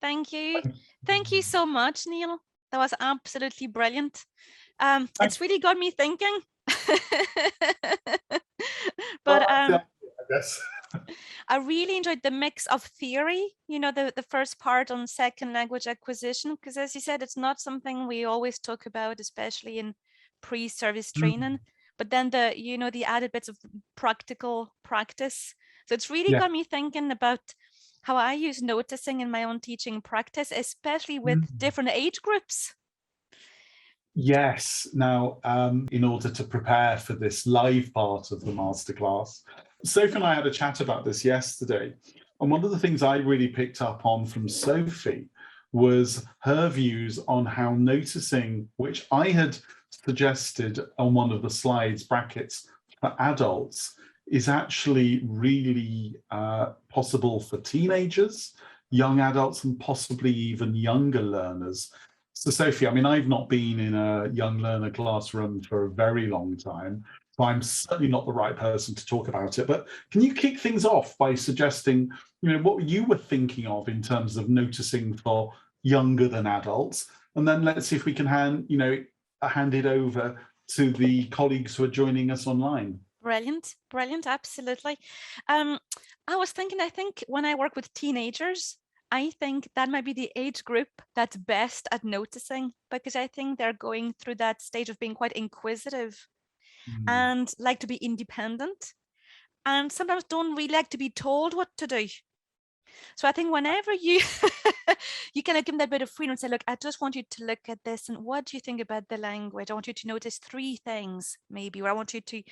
Thank you. Thank you so much, Neil. That was absolutely brilliant. It's really got me thinking. But I guess. I really enjoyed the mix of theory, you know, the first part on second language acquisition, because as you said, it's not something we always talk about, especially in pre-service training, but then the added bits of practical practice. So it's really got me thinking about how I use noticing in my own teaching practice, especially with different age groups. Yes. Now, in order to prepare for this live part of the masterclass, Sophie and I had a chat about this yesterday. And one of the things I really picked up on from Sophie was her views on how noticing, which I had suggested on one of the slides, brackets, for adults, is actually really possible for teenagers, young adults, and possibly even younger learners. So Sophie, I mean, I've not been in a young learner classroom for a very long time, so I'm certainly not the right person to talk about it. But can you kick things off by suggesting, what you were thinking of in terms of noticing for younger than adults? And then let's see if we can hand it over to the colleagues who are joining us online. Brilliant, absolutely. I was thinking, I think when I work with teenagers, I think that might be the age group that's best at noticing, because I think they're going through that stage of being quite inquisitive and like to be independent, and sometimes don't really like to be told what to do. So I think whenever you you kind of give them that bit of freedom and say, look, I just want you to look at this, and what do you think about the language? I want you to notice 3 things maybe, or I want you to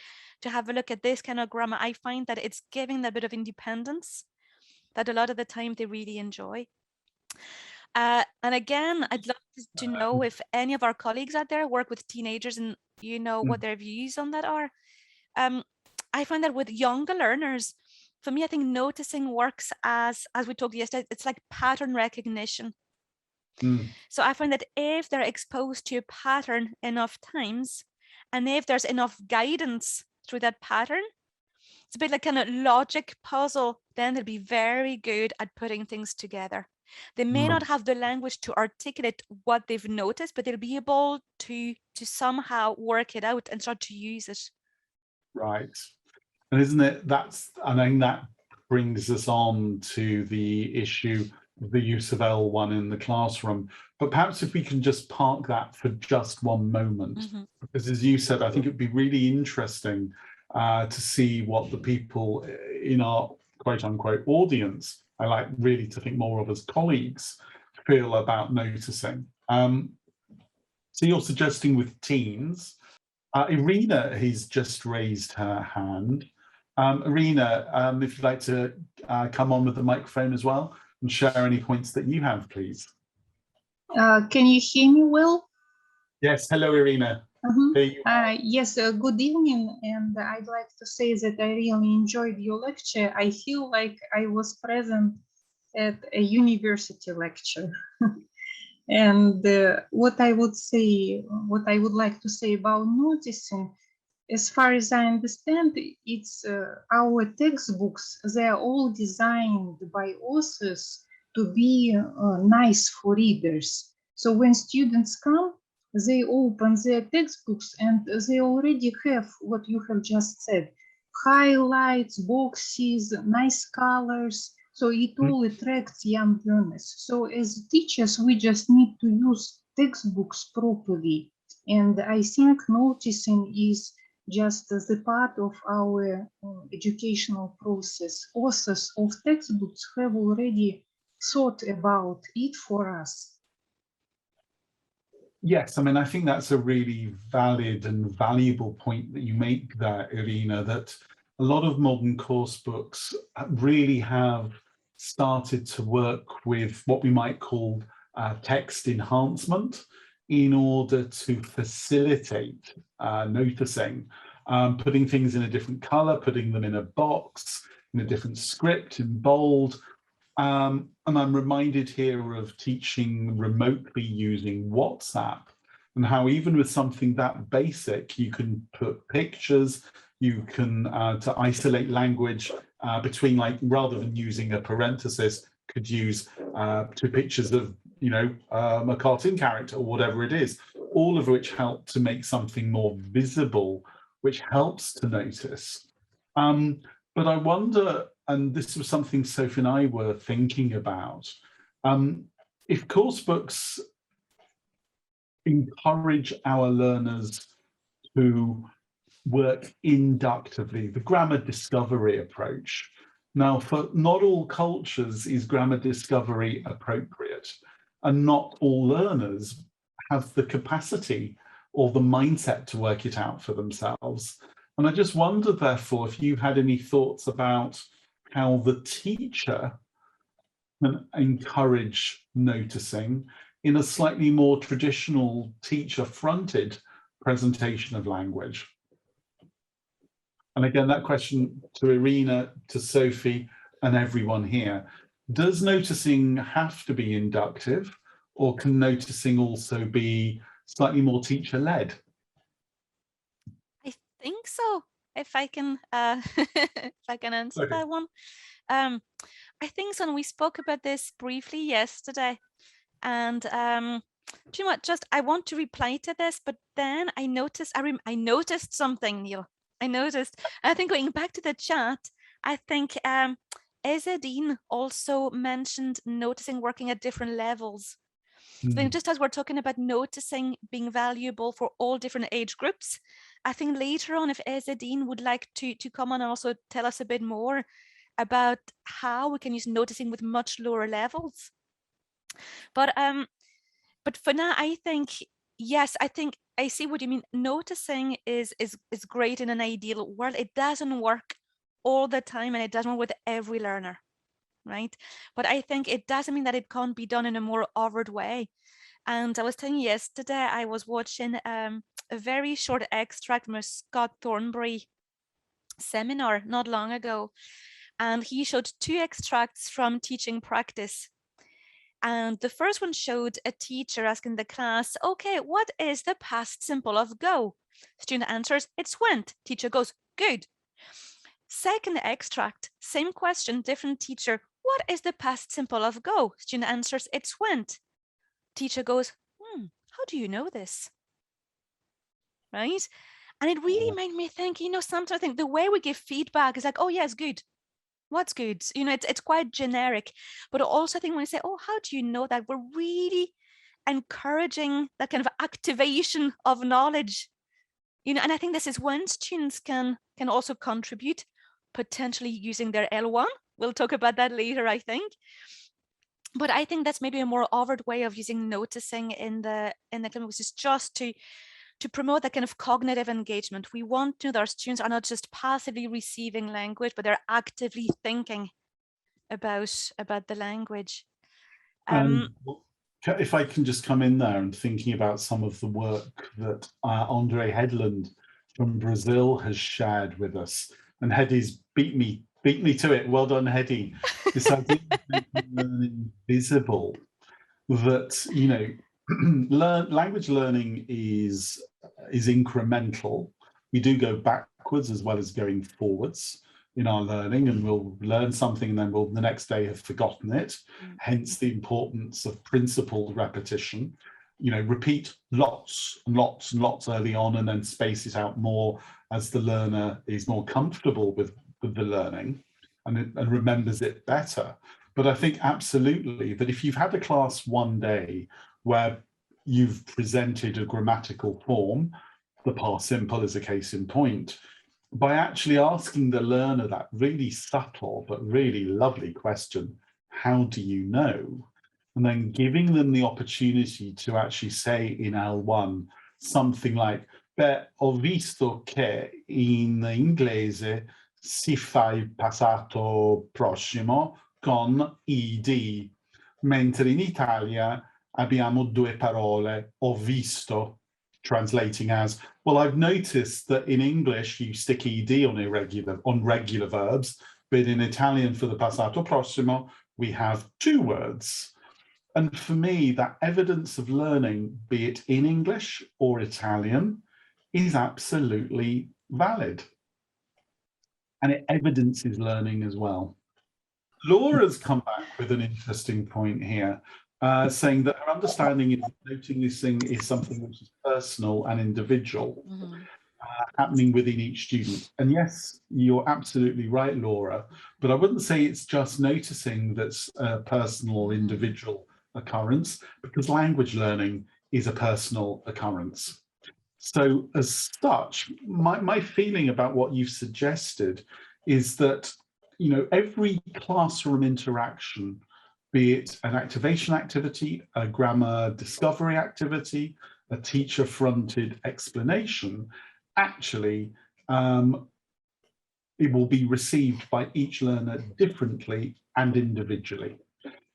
have a look at this kind of grammar. I find that it's giving that bit of independence that a lot of the time they really enjoy. And again, I'd love to know if any of our colleagues out there work with teenagers and what their views on that are. I find that with younger learners, for me, I think noticing works as we talked yesterday, it's like pattern recognition. So I find that if they're exposed to a pattern enough times, and if there's enough guidance through that pattern, it's a bit like kind of logic puzzle, then they'll be very good at putting things together. They may not have the language to articulate what they've noticed, but they'll be able to somehow work it out and start to use it. Right. And isn't it, I think that brings us on to the issue of the use of L1 in the classroom. But perhaps if we can just park that for just one moment, because as you said, I think it'd be really interesting to see what the people in our quote unquote audience, I like really to think more of as colleagues, feel about noticing. So you're suggesting with teens. Irina has just raised her hand. Irina, if you'd like to come on with the microphone as well and share any points that you have, please. Can you hear me well? Yes, hello, Irina. Yes, good evening, and I'd like to say that I really enjoyed your lecture. I feel like I was present at a university lecture. And what I would like to say about noticing, as far as I understand, it's our textbooks, they're all designed by authors to be nice for readers. So when students come, they open their textbooks and they already have what you have just said, highlights, boxes, nice colors. So it all attracts young learners. So as teachers, we just need to use textbooks properly. And I think noticing is just the part of our educational process. Authors of textbooks have already thought about it for us. Yes, I mean, I think that's a really valid and valuable point that you make there, Irina, that a lot of modern course books really have started to work with what we might call text enhancement in order to facilitate noticing, putting things in a different color, putting them in a box, in a different script, in bold. And I'm reminded here of teaching remotely using WhatsApp and how even with something that basic, you can put pictures, you can, to isolate language between, like, rather than using a parenthesis, could use 2 pictures of, a cartoon character or whatever it is, all of which help to make something more visible, which helps to notice. But I wonder, and this was something Sophie and I were thinking about, if course books encourage our learners to work inductively, the grammar discovery approach. Now, for not all cultures is grammar discovery appropriate, and not all learners have the capacity or the mindset to work it out for themselves. And I just wonder, therefore, if you had any thoughts about how the teacher can encourage noticing in a slightly more traditional teacher-fronted presentation of language. And again, that question to Irina, to Sophie, and everyone here. Does noticing have to be inductive, or can noticing also be slightly more teacher-led? I think so. If I can, if I can answer that one. I think so. And we spoke about this briefly yesterday. And do you know what? Just I want to reply to this, but then I noticed I noticed something, Neil. I noticed. I think going back to the chat, I think Ezedine also mentioned noticing working at different levels. So just as we're talking about noticing being valuable for all different age groups, I think later on, if Ezedine would like to come on and also tell us a bit more about how we can use noticing with much lower levels. But for now, I think, yes, I think I see what you mean. Noticing is great in an ideal world. It doesn't work all the time, and it doesn't work with every learner, right? But I think it doesn't mean that it can't be done in a more overt way. And I was telling you yesterday, I was watching a very short extract from a Scott Thornbury seminar not long ago. And he showed 2 extracts from teaching practice. And the first one showed a teacher asking the class, okay, what is the past simple of go? Student answers, it's went. Teacher goes, good. Second extract, same question, different teacher. What is the past simple of go? Student answers, it's went. Teacher goes, how do you know this? Right? And it really made me think, sometimes I think the way we give feedback is like, oh, yeah, it's good. What's good? It's quite generic. But also I think when we say, oh, how do you know that? We're really encouraging that kind of activation of knowledge. And I think this is when students can also contribute, potentially using their L1. We'll talk about that later, I think. But I think that's maybe a more overt way of using noticing in the clinic, which is just to promote that kind of cognitive engagement. We want to know that our students are not just passively receiving language, but they're actively thinking about the language. If I can just come in there and thinking about some of the work that Andre Hedlund from Brazil has shared with us, and Hedi's beat me to it. Well done, Hedi. This idea of making learning visible, that language learning is incremental. We do go backwards as well as going forwards in our learning, and we'll learn something and then we'll the next day have forgotten it. Hence the importance of principled repetition. Repeat lots and lots and lots early on, and then space it out more as the learner is more comfortable with the learning and remembers it better. But I think absolutely that if you've had a class one day where you've presented a grammatical form, the past simple is a case in point, by actually asking the learner that really subtle but really lovely question, how do you know? And then giving them the opportunity to actually say in L1 something like, beh, ho visto che in inglese si fa il passato prossimo con id, mentre in Italia abbiamo 2 parole, ho visto, translating as, well, I've noticed that in English you stick ed on regular verbs, but in Italian for the passato prossimo, we have 2 words. And for me, that evidence of learning, be it in English or Italian, is absolutely valid. And it evidences learning as well. Laura's come back with an interesting point here, saying that her understanding is noting this thing is something which is personal and individual, happening within each student. And yes, you're absolutely right, Laura, but I wouldn't say it's just noticing that's a personal or individual occurrence, because language learning is a personal occurrence. So as such, my feeling about what you've suggested is that, you know, every classroom interaction, be it an activation activity, a grammar discovery activity, a teacher-fronted explanation, actually it will be received by each learner differently and individually.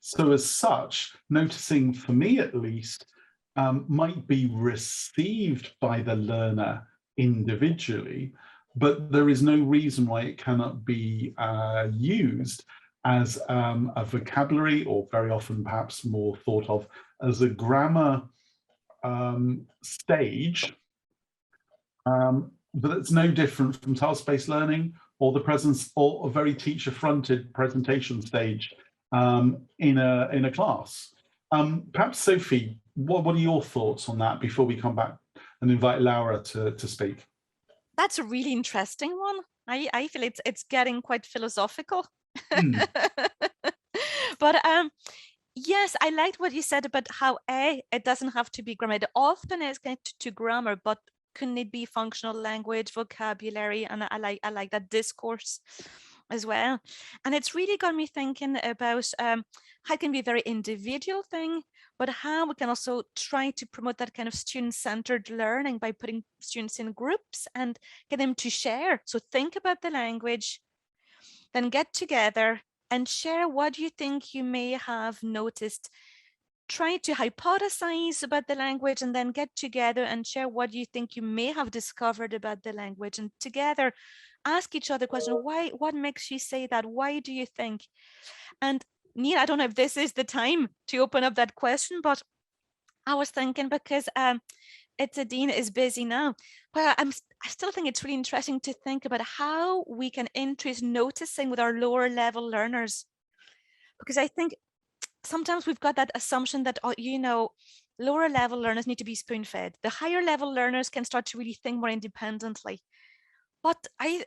So as such, noticing, for me at least, might be received by the learner individually, but there is no reason why it cannot be used as a vocabulary, or very often perhaps more thought of as a grammar stage, but it's no different from task-based learning or the presence, or a very teacher-fronted presentation stage in a class. Perhaps Sophie, what are your thoughts on that before we come back and invite Laura to speak? That's a really interesting one. I feel it's getting quite philosophical. But yes, I liked what you said about how it doesn't have to be grammar. It often is connected to grammar, but couldn't it be functional language, vocabulary? And I like that discourse as well. And it's really got me thinking about how it can be a very individual thing, but how we can also try to promote that kind of student-centered learning by putting students in groups and get them to share. So think about the language, then get together and share what you think you may have noticed. Try to hypothesize about the language and then get together and share what you think you may have discovered about the language, and together ask each other questions. Why? What makes you say that? Why do you think? And Neil, I don't know if this is the time to open up that question, but I was thinking, because Dean is busy now, but I still think it's really interesting to think about how we can introduce noticing with our lower level learners, because I think sometimes we've got that assumption that, you know, lower level learners need to be spoon fed. The higher level learners can start to really think more independently. But then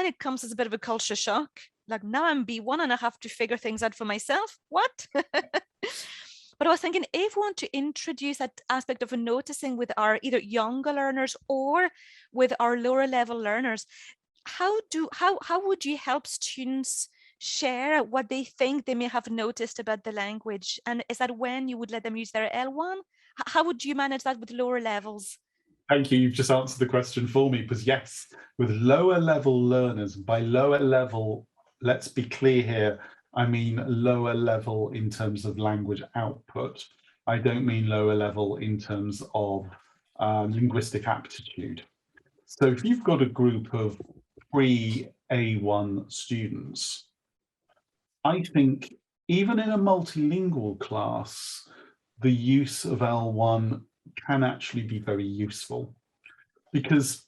it comes as a bit of a culture shock. Like, now I'm B1 and I have to figure things out for myself. What? But I was thinking, if we want to introduce that aspect of noticing with our either younger learners or with our lower level learners, how would you help students share what they think they may have noticed about the language? And is that when you would let them use their L1? How would you manage that with lower levels? Thank you. You've just answered the question for me, because yes, with lower level learners, by lower level, let's be clear here, I mean lower level in terms of language output. I don't mean lower level in terms of linguistic aptitude. So if you've got a group of pre-A1 students, I think even in a multilingual class, the use of L1 can actually be very useful, because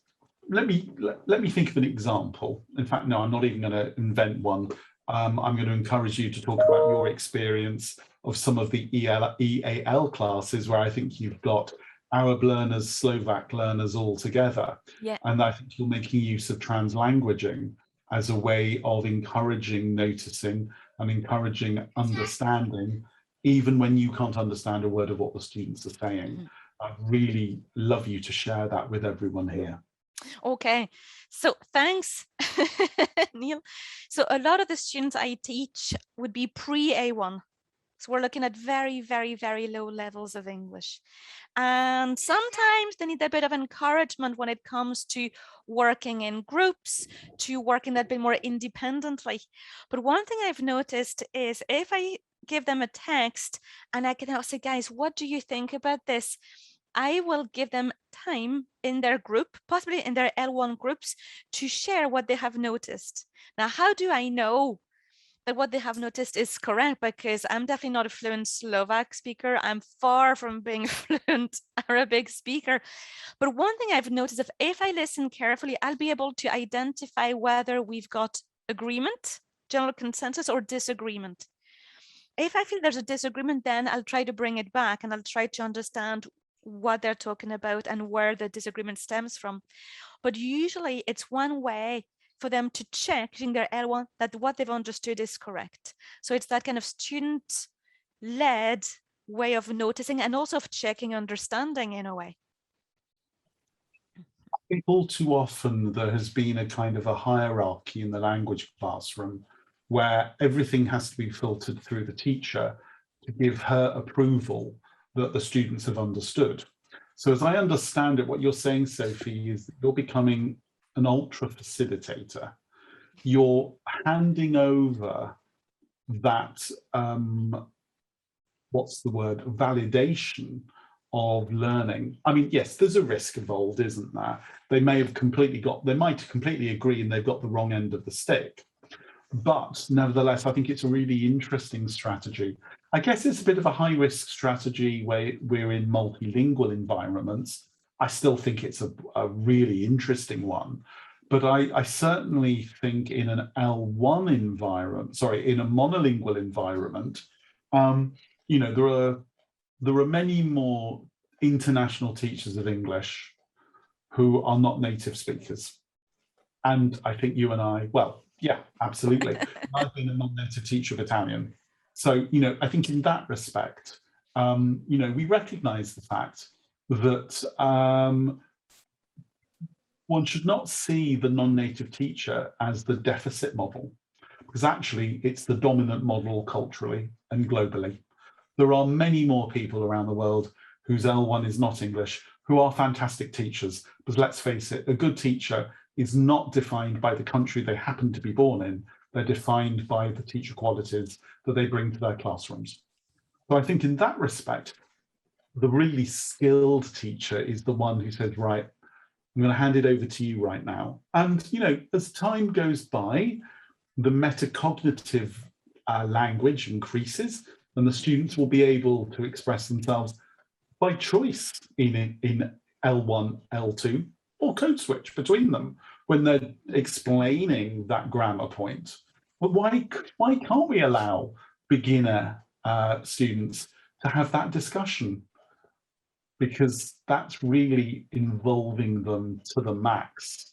let me think of an example. In fact, no, I'm not even going to invent one. I'm going to encourage you to talk about your experience of some of the EAL classes where I think you've got Arab learners, Slovak learners all together. Yeah. And I think you're making use of translanguaging as a way of encouraging noticing and encouraging understanding, even when you can't understand a word of what the students are saying. I'd really love you to share that with everyone here. Okay, so thanks, Neil. So a lot of the students I teach would be pre-A1. So we're looking at very, very, very low levels of English. And sometimes they need a bit of encouragement when it comes to working in groups, to working that bit more independently. But one thing I've noticed is if I give them a text and I can say, guys, what do you think about this? I will give them time in their group, possibly in their L1 groups, to share what they have noticed. Now, how do I know that what they have noticed is correct? Because I'm definitely not a fluent Slovak speaker. I'm far from being a fluent Arabic speaker. But one thing I've noticed, if I listen carefully, I'll be able to identify whether we've got agreement general consensus or disagreement. If I feel there's a disagreement, then I'll try to bring it back and I'll try to understand what they're talking about and where the disagreement stems from. But usually it's one way for them to check using their L1 that what they've understood is correct. So it's that kind of student-led way of noticing and also of checking understanding in a way. I think all too often there has been a kind of a hierarchy in the language classroom where everything has to be filtered through the teacher to give her approval that the students have understood. So as I understand it, what you're saying, Sophie, is that you're becoming an ultra facilitator. You're handing over that, what's the word, validation of learning. I mean, yes, there's a risk involved, isn't there? They might completely agree and they've got the wrong end of the stick. But nevertheless, I think it's a really interesting strategy. I guess it's a bit of a high-risk strategy where we're in multilingual environments. I still think it's a really interesting one. But I certainly think in an L1 environment, in a monolingual environment, you know, there are many more international teachers of English who are not native speakers. And I think you and I, well, yeah, absolutely. I've been a non-native teacher of Italian. So, you know, I think in that respect, you know, we recognize the fact that one should not see the non-native teacher as the deficit model, because actually it's the dominant model culturally and globally. There are many more people around the world whose L1 is not English, who are fantastic teachers. But let's face it, a good teacher is not defined by the country they happen to be born in. They're defined by the teacher qualities that they bring to their classrooms. So I think in that respect, the really skilled teacher is the one who says, right, I'm going to hand it over to you right now. And, you know, as time goes by, the metacognitive language increases and the students will be able to express themselves by choice in L1, L2, or code switch between them when they're explaining that grammar point. But why can't we allow beginner students to have that discussion? Because that's really involving them to the max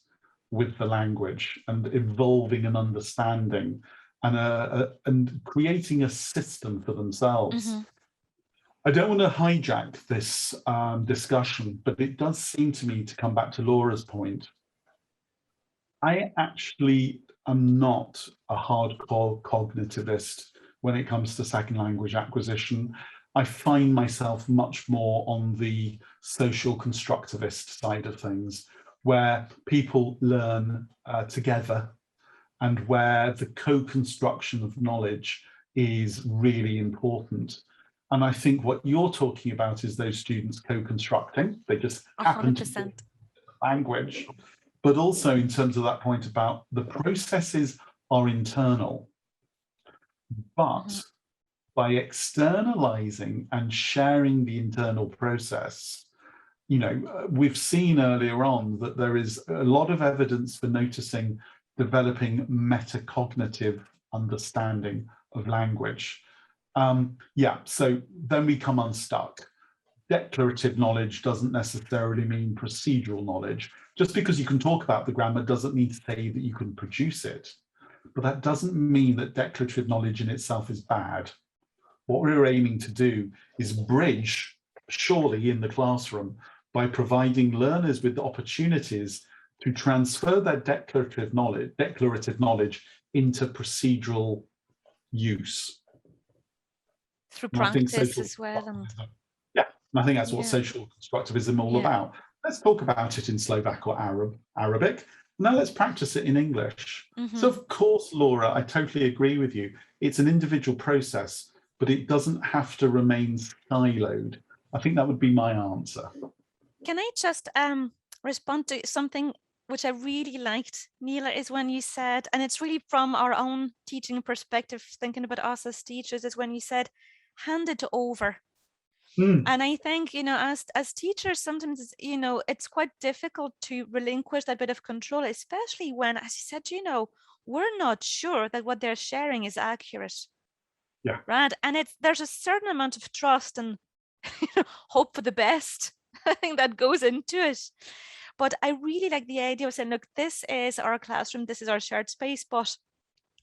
with the language and involving an understanding and creating a system for themselves. Mm-hmm. I don't want to hijack this discussion, but it does seem to me to come back to Laura's point. I actually am not a hardcore cognitivist when it comes to second language acquisition. I find myself much more on the social constructivist side of things, where people learn together and where the co-construction of knowledge is really important. And I think what you're talking about is those students co-constructing. They just happen 100%. To language. But also in terms of that point about the processes are internal. But by externalizing and sharing the internal process, you know, we've seen earlier on that there is a lot of evidence for noticing developing metacognitive understanding of language. So then we come unstuck. Declarative knowledge doesn't necessarily mean procedural knowledge. Just because you can talk about the grammar doesn't mean to say that you can produce it. But that doesn't mean that declarative knowledge in itself is bad. What we're aiming to do is bridge, surely in the classroom, by providing learners with the opportunities to transfer their declarative knowledge into procedural use. Through practice as well. And I think that's what social constructivism all about. Let's talk about it in Slovak or Arabic. Now let's practice it in English. So of course, Laura, I totally agree with you. It's an individual process, but it doesn't have to remain siloed. I think that would be my answer. Can I just respond to something which I really liked, Neela, is when you said, and it's really from our own teaching perspective, thinking about us as teachers, is when you said, hand it over. And I think, you know, as teachers, sometimes, you know, it's quite difficult to relinquish that bit of control, especially when, as you said, you know, we're not sure that what they're sharing is accurate. Yeah. Right. And there's a certain amount of trust and hope for the best, I think, that goes into it. But I really like the idea of saying, look, this is our classroom, this is our shared space, but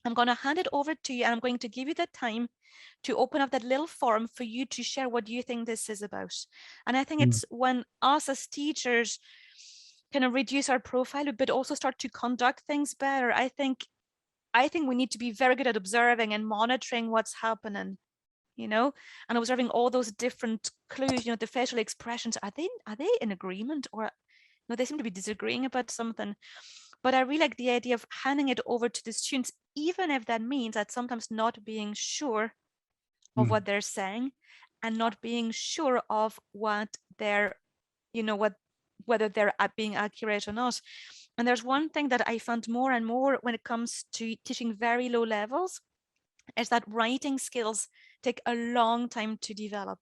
I'm going to hand it over to you and I'm going to give you the time to open up that little forum for you to share what you think this is about. And I think it's when us as teachers kind of reduce our profile, but also start to conduct things better. I think we need to be very good at observing and monitoring what's happening, and observing all those different clues, the facial expressions. Are they in agreement, or no, they seem to be disagreeing about something? But I really like the idea of handing it over to the students, even if that means that sometimes not being sure of what they're saying and not being sure of what they're, whether they're being accurate or not. And there's one thing that I found more and more when it comes to teaching very low levels is that writing skills take a long time to develop.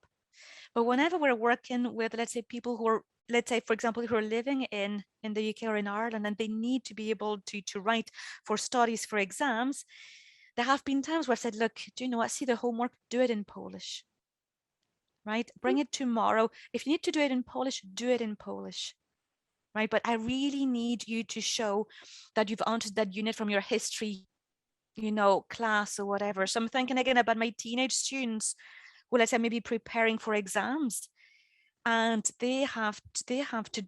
But whenever we're working with, let's say, people who are, let's say, for example, who are living in the UK or in Ireland, and they need to be able to write for studies, for exams, there have been times where I said, look, do you know what, see the homework, do it in Polish, right? Bring it tomorrow. If you need to do it in Polish, do it in Polish, right? But I really need you to show that you've answered that unit from your history, class or whatever. So I'm thinking again about my teenage students who, let's say, maybe preparing for exams, and they have to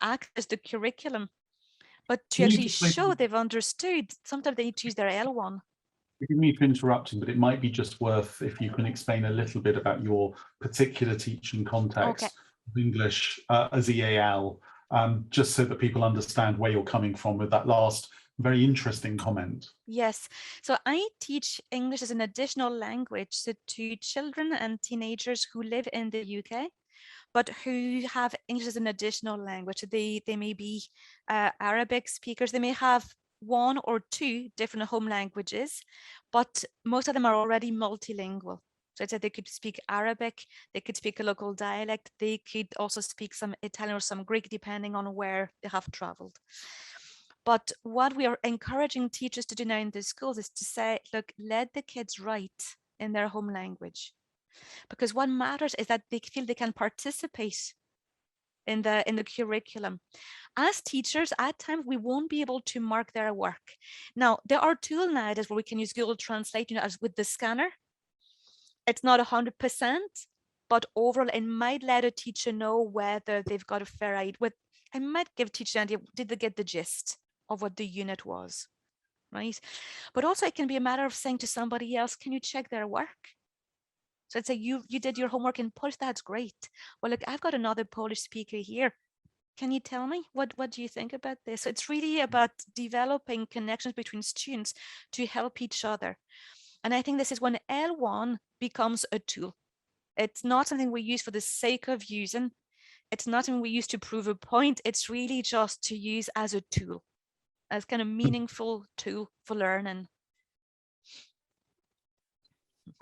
access the curriculum, but to actually show they've understood, sometimes they need to use their L1. Forgive me for interrupting, but it might be just worth if you can explain a little bit about your particular teaching context of English as EAL, just so that people understand where you're coming from with that last very interesting comment. Yes, so I teach English as an additional language to children and teenagers who live in the UK, but who have English as an additional language. They may be Arabic speakers. They may have one or two different home languages, but most of them are already multilingual. So I said they could speak Arabic, they could speak a local dialect, they could also speak some Italian or some Greek, depending on where they have traveled. But what we are encouraging teachers to do now in the schools is to say, look, let the kids write in their home language. Because what matters is that they feel they can participate in the curriculum. As teachers, at times we won't be able to mark their work. Now, there are tools nowadays where we can use Google Translate, as with the scanner. It's not 100%, but overall it might let a teacher know whether they've got a fair idea. I might give teachers an idea, did they get the gist of what the unit was, right? But also it can be a matter of saying to somebody else, can you check their work? So I'd say, you did your homework in Polish, that's great. Well, look, I've got another Polish speaker here. Can you tell me, what do you think about this? So it's really about developing connections between students to help each other. And I think this is when L1 becomes a tool. It's not something we use for the sake of using. It's not something we use to prove a point. It's really just to use as a tool, as kind of meaningful tool for learning.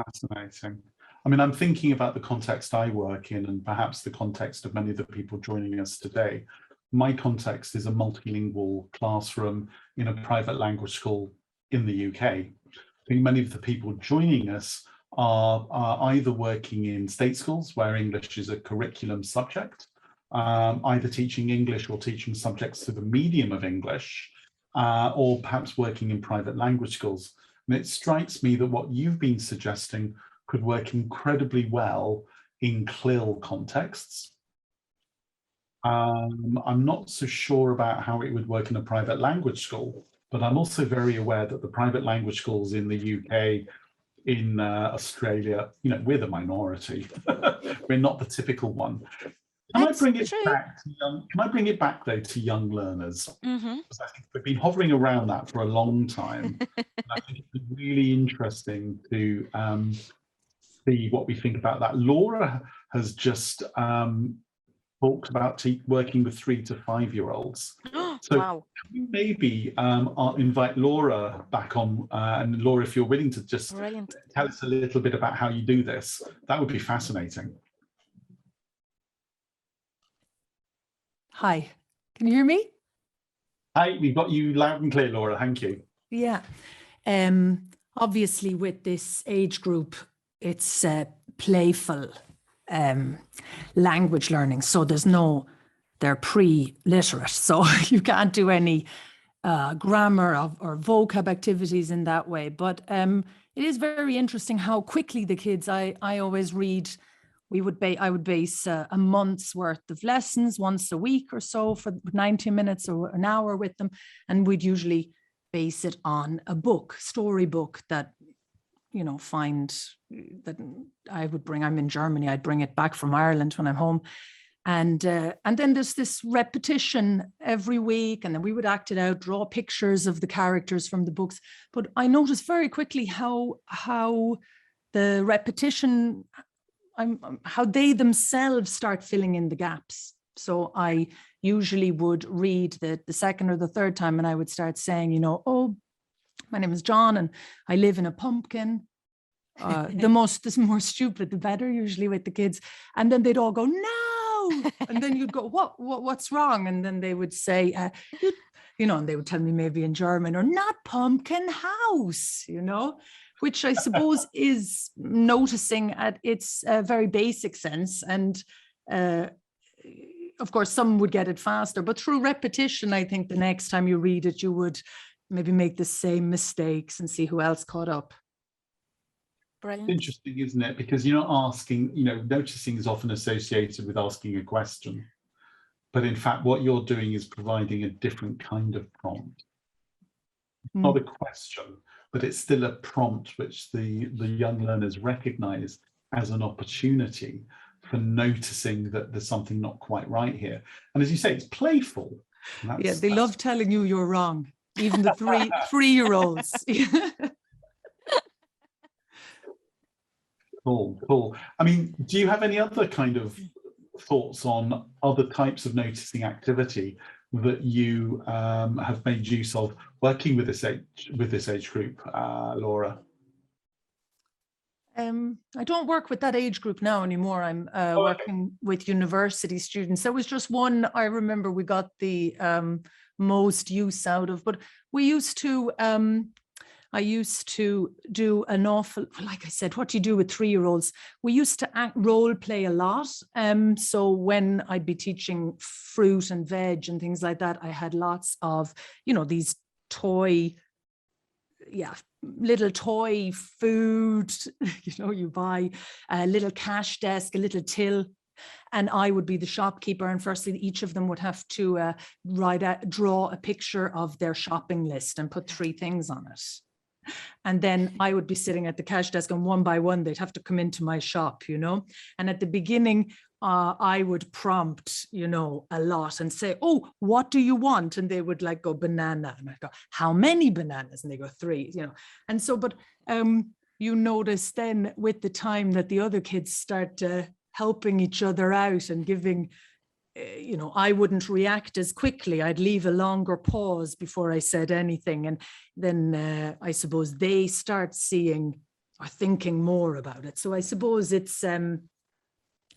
Fascinating. I mean, I'm thinking about the context I work in and perhaps the context of many of the people joining us today. My context is a multilingual classroom in a private language school in the UK. I think many of the people joining us are either working in state schools where English is a curriculum subject, either teaching English or teaching subjects through the medium of English, or perhaps working in private language schools. And it strikes me that what you've been suggesting could work incredibly well in CLIL contexts. I'm not so sure about how it would work in a private language school, but I'm also very aware that the private language schools in the UK, in Australia, we're the minority. We're not the typical one. Can I bring it back though to young learners? Because I think we've been hovering around that for a long time. And I think it's been really interesting to see what we think about that. Laura has just talked about working with 3 to 5-year-olds. So wow. Can we maybe I'll invite Laura back on, and Laura, if you're willing to just tell us a little bit about how you do this, that would be fascinating. Hi, can you hear me? Hi, we've got you loud and clear, Laura. Thank you. Yeah. Obviously, with this age group, it's playful language learning. So they're pre-literate. So you can't do any grammar or vocab activities in that way. But it is very interesting how quickly the kids, I always read, I would base a month's worth of lessons once a week or so for 90 minutes or an hour with them. And we'd usually base it on a book, storybook that, find that I would bring. I'm in Germany, I'd bring it back from Ireland when I'm home. And then there's this repetition every week, and then we would act it out, draw pictures of the characters from the books. But I noticed very quickly how the repetition, how they themselves start filling in the gaps. So I usually would read the second or the third time, and I would start saying, oh, my name is John, and I live in a pumpkin. The more stupid, the better, usually with the kids. And then they'd all go, no. And then you'd go, what's wrong? And then they would say, and they would tell me maybe in German, or not pumpkin house, which I suppose is noticing at its very basic sense. And of course, some would get it faster, but through repetition, I think the next time you read it, you would maybe make the same mistakes and see who else caught up. Brilliant. Interesting, isn't it? Because you're not asking, noticing is often associated with asking a question. But in fact, what you're doing is providing a different kind of prompt. Not a question, but it's still a prompt which the young learners recognize as an opportunity for noticing that there's something not quite right here. And as you say, it's playful. Yeah, they love telling you you're wrong. Even the three-year-olds. Cool. I mean, do you have any other kind of thoughts on other types of noticing activity that you have made use of working with this age group, Laura? I don't work with that age group now anymore. I'm working with university students. There was just one I remember we got the most use out of, but we used to I used to do an awful, like I said, what do you do with 3-year-olds? We used to role play a lot. So when I'd be teaching fruit and veg and things like that, I had lots of, these little toy food, you buy a little cash desk, a little till, and I would be the shopkeeper. And firstly, each of them would have to draw a picture of their shopping list and put 3 things on it. And then I would be sitting at the cash desk, and one by one, they'd have to come into my shop, And at the beginning, I would prompt, a lot and say, oh, what do you want? And they would go banana. And I'd go, how many bananas? And they go 3, And so, but you notice then with the time that the other kids start helping each other out and giving, I wouldn't react as quickly. I'd leave a longer pause before I said anything. And then I suppose they start seeing or thinking more about it. So I suppose it's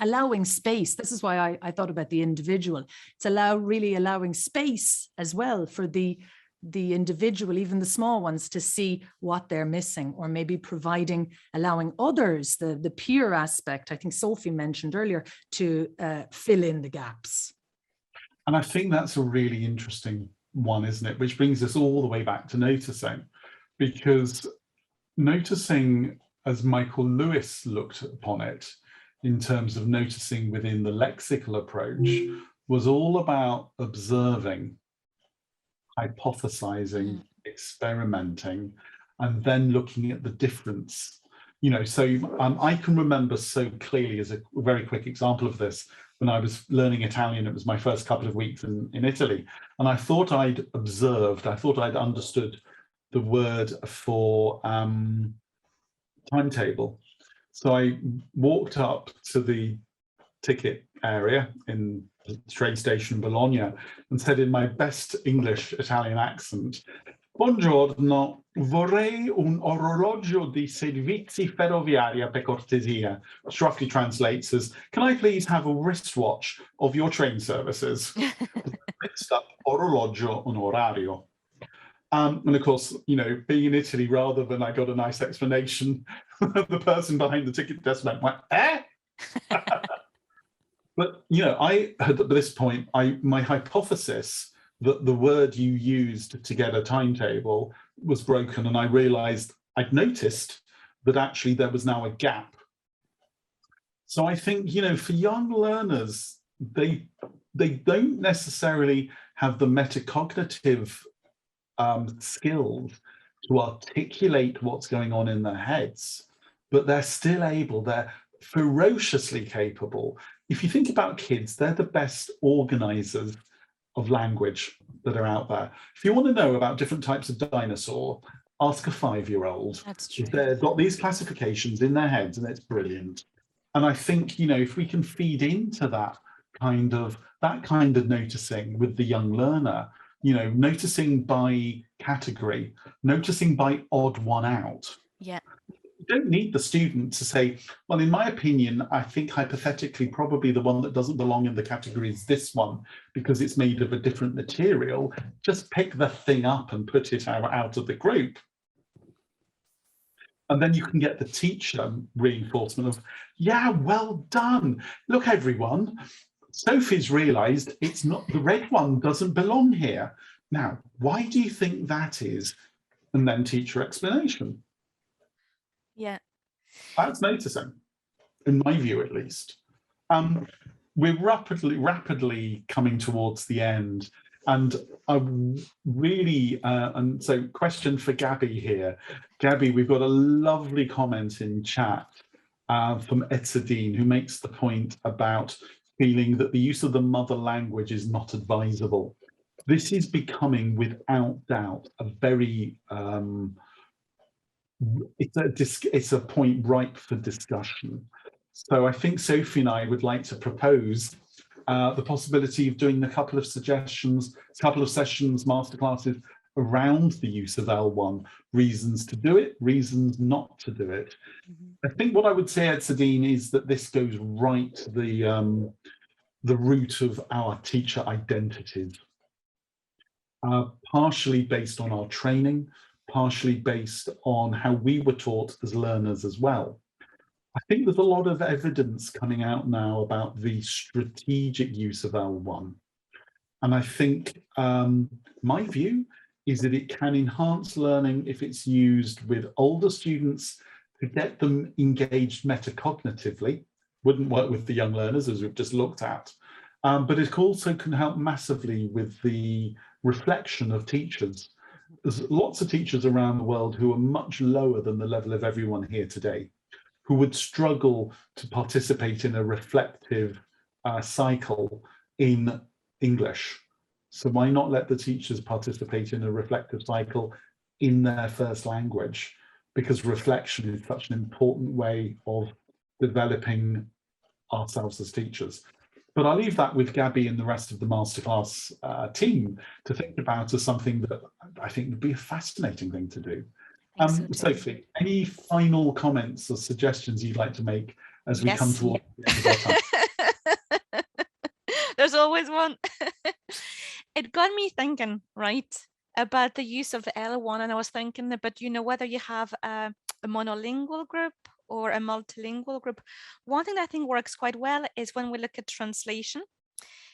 allowing space. This is why I thought about the individual. It's really allowing space as well for the individual, even the small ones, to see what they're missing, or maybe allowing others, the peer aspect, I think Sophie mentioned earlier, to fill in the gaps. And I think that's a really interesting one, isn't it? Which brings us all the way back to noticing, because noticing, as Michael Lewis looked upon it, in terms of noticing within the lexical approach, was all about observing, hypothesizing, experimenting, and then looking at the difference. So I can remember so clearly, as a very quick example of this, when I was learning Italian. It was my first couple of weeks in Italy, and I thought I'd understood the word for timetable. So I walked up to the ticket area in the train station in Bologna and said in my best English Italian accent, "Buongiorno, vorrei un orologio di servizi ferroviaria per cortesia," which roughly translates as, "Can I please have a wristwatch of your train services?" Mixed up orologio and orario. And of course, you know, being in Italy, rather than I got a nice explanation, the person behind the ticket desk went, eh? But, you know, I had at this point, my hypothesis that the word you used to get a timetable was broken, and I realized I'd noticed that actually there was now a gap. So I think, you know, for young learners, they don't necessarily have the metacognitive skills to articulate what's going on in their heads, but they're still able, they're ferociously capable. If you think about kids, they're the best organizers of language that are out there. If you want to know about different types of dinosaur, ask a 5-year-old. That's true. They've got these classifications in their heads, and it's brilliant. And I think, you know, if we can feed into that kind of noticing with the young learner, you know, noticing by category, noticing by odd one out. Yeah. You don't need the student to say, well, in my opinion, I think hypothetically probably the one that doesn't belong in the category is this one because it's made of a different material. Just pick the thing up and put it out of the group. And then you can get the teacher reinforcement of, yeah, well done. Look, everyone, Sophie's realized it's not, the red one doesn't belong here. Now, why do you think that is? And then teacher explanation. Yeah. That's noticing, in my view, at least. We're rapidly coming towards the end. And I really, and so question for Gabby here. Gabby, we've got a lovely comment in chat from Etzadine, who makes the point about feeling that the use of the mother language is not advisable. This is becoming, without doubt, a very, it's a point ripe for discussion. So I think Sophie and I would like to propose the possibility of doing a couple of sessions, masterclasses around the use of L1, reasons to do it, reasons not to do it. I think what I would say, Etzadine, is that this goes right to the root of our teacher identities, partially based on our training, partially based on how we were taught as learners as well. I think there's a lot of evidence coming out now about the strategic use of L1. And I think my view is that it can enhance learning if it's used with older students to get them engaged metacognitively. Wouldn't work with the young learners, as we've just looked at. But it also can help massively with the reflection of teachers. There's lots of teachers around the world who are much lower than the level of everyone here today, who would struggle to participate in a reflective cycle in English. So why not let the teachers participate in a reflective cycle in their first language? Because reflection is such an important way of developing ourselves as teachers. But I'll leave that with Gabby and the rest of the masterclass team to think about as something that I think would be a fascinating thing to do. Sophie, any final comments or suggestions you'd like to make as we come towards the end of our time? There's always one. It got me thinking, right, about the use of L1, and I was thinking about, you know, whether you have a monolingual group or a multilingual group. One thing that I think works quite well is when we look at translation,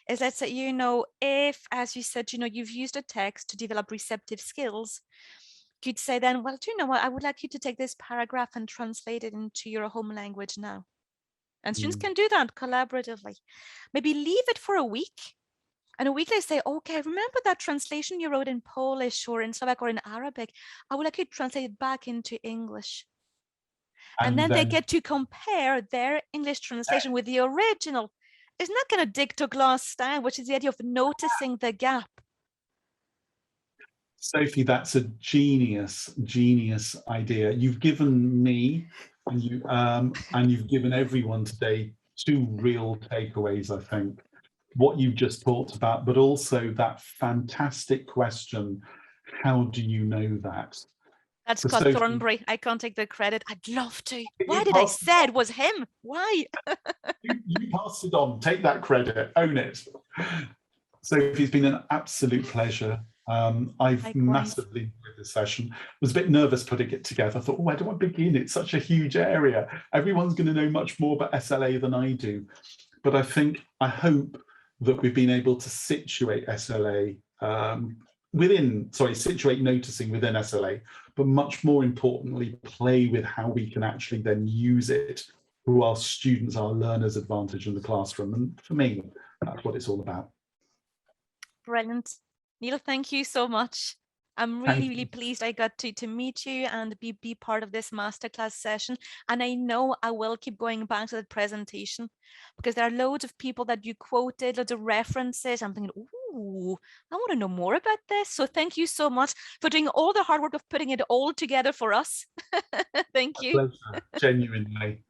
is let's say, you know, if, as you said, you know, you've used a text to develop receptive skills, you'd say then, well, do you know what, I would like you to take this paragraph and translate it into your home language now. And students can do that collaboratively. Maybe leave it for a week. And a week they say, okay, remember that translation you wrote in Polish or in Slovak or in Arabic? I would like you to translate it back into English. And then they get to compare their English translation with the original. It's not going to dig to glass down, which is the idea of noticing the gap. Sophie, that's a genius idea. You've given me and you've given everyone today two real takeaways, I think. What you've just talked about, but also that fantastic question, how do you know that? That's Scott Thornbury. I can't take the credit. I'd love to. Why did I say it was him? Why? you pass it on. Take that credit. Own it. Sophie, it's been an absolute pleasure I've Likewise. massively enjoyed this session. I was a bit nervous putting it together. I thought, oh, where do I begin? It's such a huge area. Everyone's going to know much more about SLA than I do. But I hope that we've been able to situate SLA situate noticing within SLA, but much more importantly, play with how we can actually then use it to our students, our learners' advantage in the classroom. And for me, that's what it's all about. Brilliant. Neil, thank you so much. I'm really pleased I got to meet you and be part of this masterclass session. And I know I will keep going back to the presentation because there are loads of people that you quoted, loads of references. I'm thinking, ooh, I want to know more about this. So thank you so much for doing all the hard work of putting it all together for us. Thank you. Pleasure, genuinely.